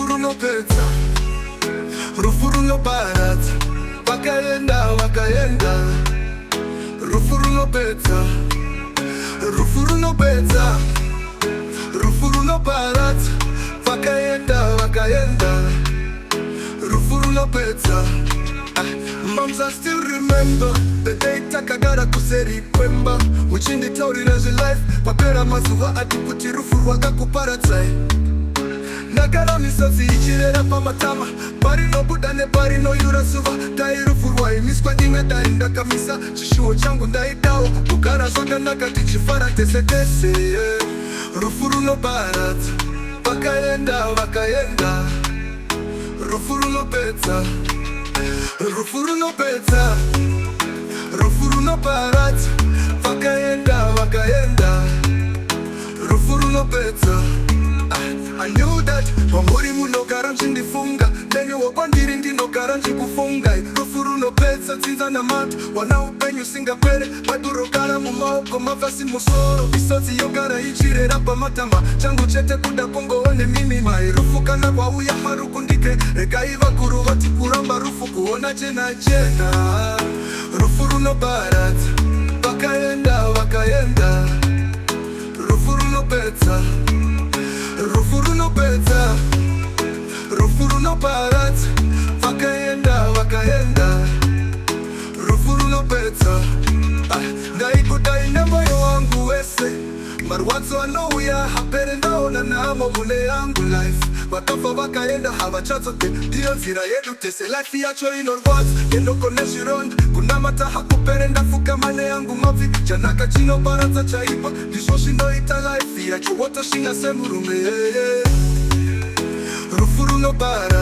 runopedza, rufu runoparadza. Vakaenda rufu runopedza, rufu runopedza, rufu runoparadza. Vakaenda rufu runopedza. Moms, I still remember the day takagara kuseri kwemba uchinditaurira zve-life papera mazuva ati kuti rufu rwakakuparadzai. Ndagara misodzi ichirera pamatama, parinobuda neparinoyura zuva. Dai rufu rwaimiswa ndingadai ndakamisa chishuwo changu ndaidawo kugara zvakanaka tichifara tese tese. Rufu runoparadza, vakaenda rufu runopedza, rufu runopedza, rufu runoparadza. Vakaenda rufu runopedza. I knew that pamuri munogara mchindifunga, ndeniwo kwandiri ndinogara nchikufunga. Rufu runopedza tsinza namatu, wana upenyu singapere. Madurogara mumaoko mavhasi musoro, misodzi yogara ichirera pamatama. Changu chete kuda kungoone minima. Rufu kana kwauya marukundike, regai vakuru vati kuramba rufu kuona chena chena. Rufu runoparadza, vakaenda rufu runopedza, rufu runopedza, rufu runoparadza. Vakaenda rufu runopedza. Ndaikudai nemoyo wangu wese, marwadzo anouya hapere ndaona namo mune yangu life. Vakafa vakaenda havachadzoke, ndiyo nzira yedu tese. Life yacho inorwadza, endokone zvironda, kunamata hakupere. Ndafuka mane yangu mabvi, chanaka chinoparadza chaipa, ndizvo zvinoita life yacho. Wotoshinga semurume, rufu runopara